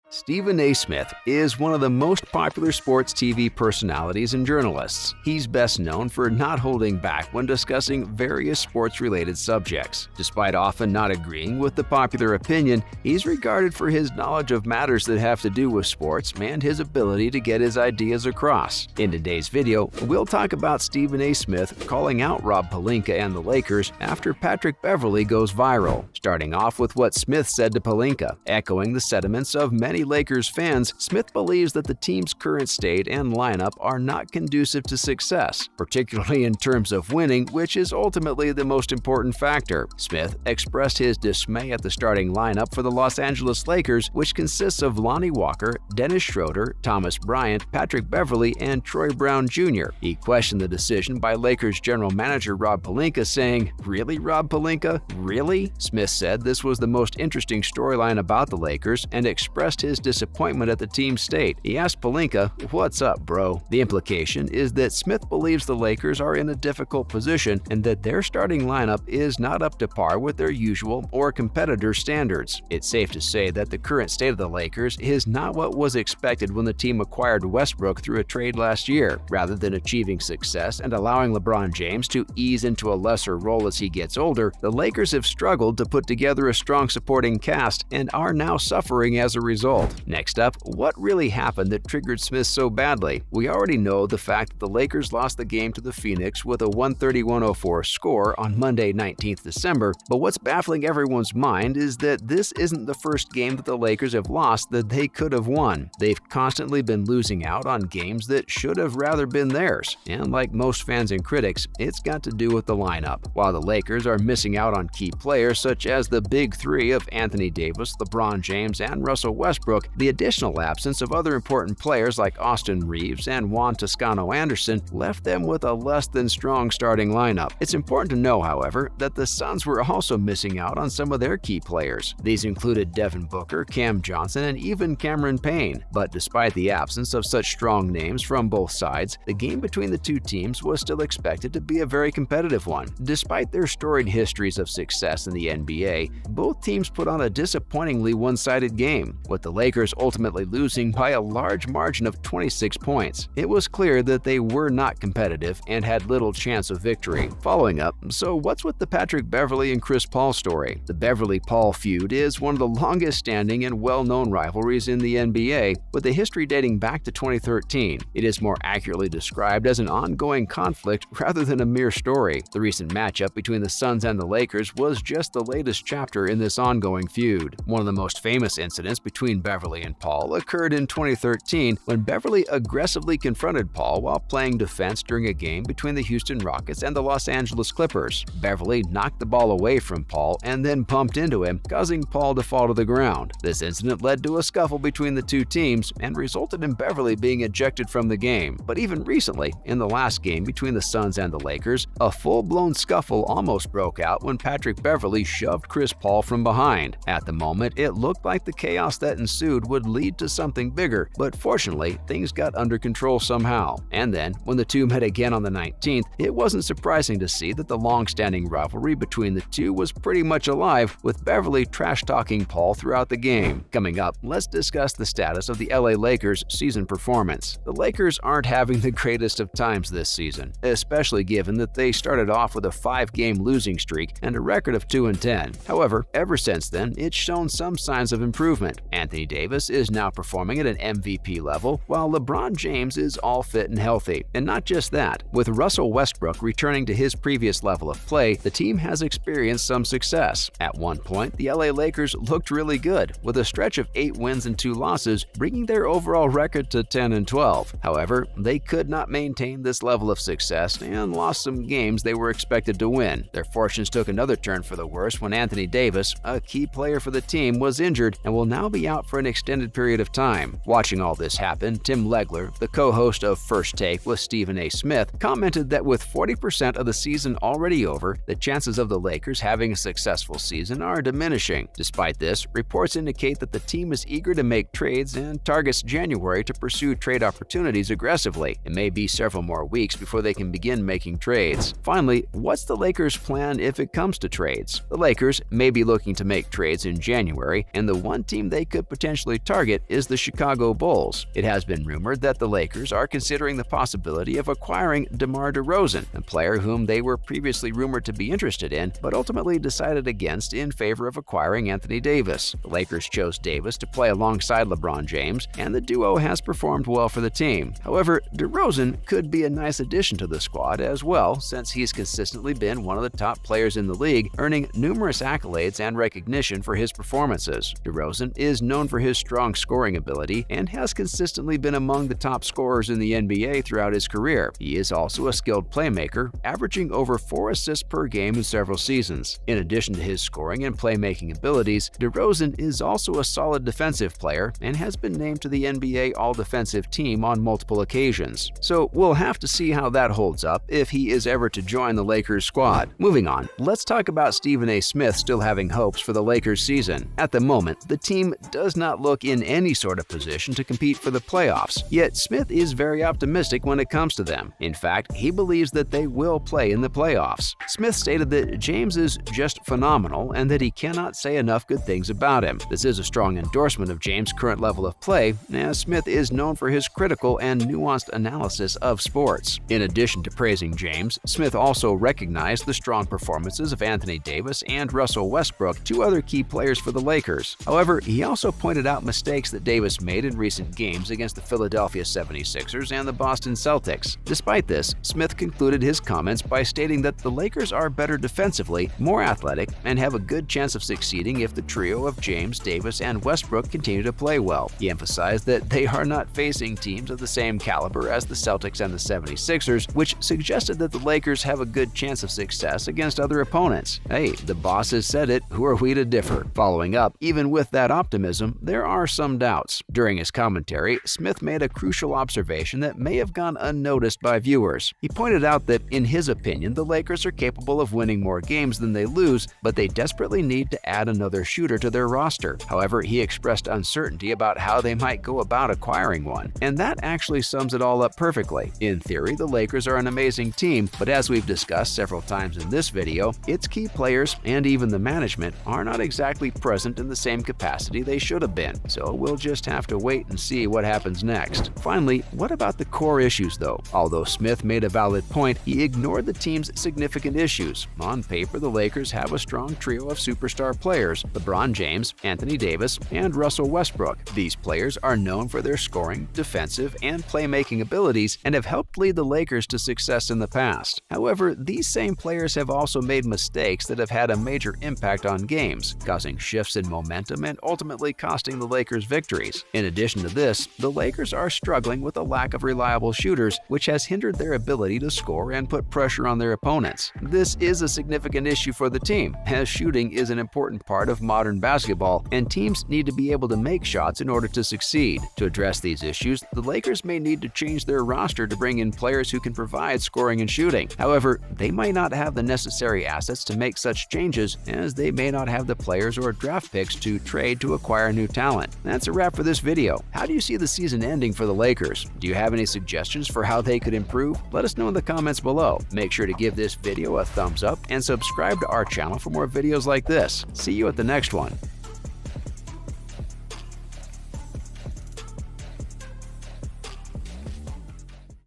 Stephen A. Smith is one of the most popular sports TV personalities and journalists. He's best known for not holding back when discussing various sports-related subjects. Despite often not agreeing with the popular opinion, he's regarded for his knowledge of matters that have to do with sports and his ability to get his ideas across. In today's video, we'll talk about Stephen A. Smith calling out Rob Pelinka and the Lakers after Patrick Beverley goes viral. Starting off with what Smith said to Pelinka, echoing the sentiments of many Lakers fans, Smith believes that the team's current state and lineup are not conducive to success, particularly in terms of winning, which is ultimately the most important factor. Smith expressed his dismay at the starting lineup for the Los Angeles Lakers, which consists of Lonnie Walker, Dennis Schroeder, Thomas Bryant, Patrick Beverley, and Troy Brown Jr. He questioned the decision by Lakers general manager Rob Pelinka, saying, "Really, Rob Pelinka? Really?" Smith said this was the most interesting storyline about the Lakers and expressed his disappointment at the team's state. He asked Pelinka, "What's up, bro?" The implication is that Smith believes the Lakers are in a difficult position and that their starting lineup is not up to par with their usual or competitor standards. It's safe to say that the current state of the Lakers is not what was expected when the team acquired Westbrook through a trade last year. Rather than achieving success and allowing LeBron James to ease into a lesser role as he gets older, the Lakers have struggled to put together a strong supporting cast and are now suffering as a result. Next up, what really happened that triggered Smith so badly? We already know the fact that the Lakers lost the game to the Phoenix with a 130-104 score on Monday, 19th December, but what's baffling everyone's mind is that this isn't the first game that the Lakers have lost that they could have won. They've constantly been losing out on games that should have rather been theirs, and like most fans and critics, it's got to do with the lineup. While the Lakers are missing out on key players such as the Big Three of Anthony Davis, LeBron James, and Russell Westbrook, the additional absence of other important players like Austin Reeves and Juan Toscano-Anderson left them with a less than strong starting lineup. It's important to know, however, that the Suns were also missing out on some of their key players. These included Devin Booker, Cam Johnson, and even Cameron Payne. But despite the absence of such strong names from both sides, the game between the two teams was still expected to be a very competitive one. Despite their storied histories of success in the NBA, both teams put on a disappointingly one-sided game, with the Lakers ultimately losing by a large margin of 26 points. It was clear that they were not competitive and had little chance of victory. Following up, so what's with the Patrick Beverley and Chris Paul story? The Beverley-Paul feud is one of the longest-standing and well-known rivalries in the NBA, with a history dating back to 2013. It is more accurately described as an ongoing conflict rather than a mere story. The recent matchup between the Suns and the Lakers was just the latest chapter in this ongoing feud. One of the most famous incidents between Beverley and Paul occurred in 2013 when Beverley aggressively confronted Paul while playing defense during a game between the Houston Rockets and the Los Angeles Clippers. Beverley knocked the ball away from Paul and then bumped into him, causing Paul to fall to the ground. This incident led to a scuffle between the two teams and resulted in Beverley being ejected from the game. But even recently, in the last game between the Suns and the Lakers, a full-blown scuffle almost broke out when Patrick Beverley shoved Chris Paul from behind. At the moment, it looked like the chaos that ensued would lead to something bigger, but fortunately, things got under control somehow. And then, when the two met again on the 19th, it wasn't surprising to see that the long-standing rivalry between the two was pretty much alive, with Beverley trash-talking Paul throughout the game. Coming up, let's discuss the status of the LA Lakers' season performance. The Lakers aren't having the greatest of times this season, especially given that they started off with a 5-game losing streak and a record of 2-10. However, ever since then, it's shown some signs of improvement. Anthony Davis is now performing at an MVP level, while LeBron James is all fit and healthy. And not just that, with Russell Westbrook returning to his previous level of play, the team has experienced some success. At one point, the LA Lakers looked really good, with a stretch of 8 wins and 2 losses, bringing their overall record to 10-12. However, they could not maintain this level of success and lost some games they were expected to win. Their fortunes took another turn for the worse when Anthony Davis, a key player for the team, was injured and will now be out for an extended period of time. Watching all this happen, Tim Legler, the co-host of First Take with Stephen A. Smith, commented that with 40% of the season already over, the chances of the Lakers having a successful season are diminishing. Despite this, reports indicate that the team is eager to make trades and targets January to pursue trade opportunities aggressively. It may be several more weeks before they can begin making trades. Finally, what's the Lakers' plan if it comes to trades? The Lakers may be looking to make trades in January, and the one team they could potentially target is the Chicago Bulls. It has been rumored that the Lakers are considering the possibility of acquiring DeMar DeRozan, a player whom they were previously rumored to be interested in, but ultimately decided against in favor of acquiring Anthony Davis. The Lakers chose Davis to play alongside LeBron James, and the duo has performed well for the team. However, DeRozan could be a nice addition to the squad as well, since he's consistently been one of the top players in the league, earning numerous accolades and recognition for his performances. DeRozan is known for his strong scoring ability and has consistently been among the top scorers in the NBA throughout his career. He is also a skilled playmaker, averaging over 4 assists per game in several seasons. In addition to his scoring and playmaking abilities, DeRozan is also a solid defensive player and has been named to the NBA All-Defensive Team on multiple occasions. So we'll have to see how that holds up if he is ever to join the Lakers squad. Moving on, let's talk about Stephen A. Smith still having hopes for the Lakers season. At the moment, the team does not look in any sort of position to compete for the playoffs, yet Smith is very optimistic when it comes to them. In fact, he believes that they will play in the playoffs. Smith stated that James is just phenomenal and that he cannot say enough good things about him. This is a strong endorsement of James' current level of play, as Smith is known for his critical and nuanced analysis of sports. In addition to praising James, Smith also recognized the strong performances of Anthony Davis and Russell Westbrook, two other key players for the Lakers. However, he also pointed out mistakes that Davis made in recent games against the Philadelphia 76ers and the Boston Celtics. Despite this, Smith concluded his comments by stating that the Lakers are better defensively, more athletic, and have a good chance of succeeding if the trio of James, Davis, and Westbrook continue to play well. He emphasized that they are not facing teams of the same caliber as the Celtics and the 76ers, which suggested that the Lakers have a good chance of success against other opponents. Hey, the boss has said it, who are we to differ? Following up, even with that optimism, there are some doubts. During his commentary, Smith made a crucial observation that may have gone unnoticed by viewers. He pointed out that, in his opinion, the Lakers are capable of winning more games than they lose, but they desperately need to add another shooter to their roster. However, he expressed uncertainty about how they might go about acquiring one, and that actually sums it all up perfectly. In theory, the Lakers are an amazing team, but as we've discussed several times in this video, its key players and even the management are not exactly present in the same capacity they should have been, so we'll just have to wait and see what happens next. Finally, what about the core issues though? Although Smith made a valid point, he ignored the team's significant issues. On paper, the Lakers have a strong trio of superstar players: LeBron James, Anthony Davis, and Russell Westbrook. These players are known for their scoring, defensive, and playmaking abilities and have helped lead the Lakers to success in the past. However, these same players have also made mistakes that have had a major impact on games, causing shifts in momentum and ultimately costing the Lakers victories. In addition to this, the Lakers are struggling with a lack of reliable shooters, which has hindered their ability to score and put pressure on their opponents. This is a significant issue for the team, as shooting is an important part of modern basketball, and teams need to be able to make shots in order to succeed. To address these issues, the Lakers may need to change their roster to bring in players who can provide scoring and shooting. However, they might not have the necessary assets to make such changes, as they may not have the players or draft picks to trade to acquire new talent. That's a wrap for this video. How do you see the season ending for the Lakers? Do you have any suggestions for how they could improve? Let us know in the comments below. Make sure to give this video a thumbs up and subscribe to our channel for more videos like this. See you at the next one.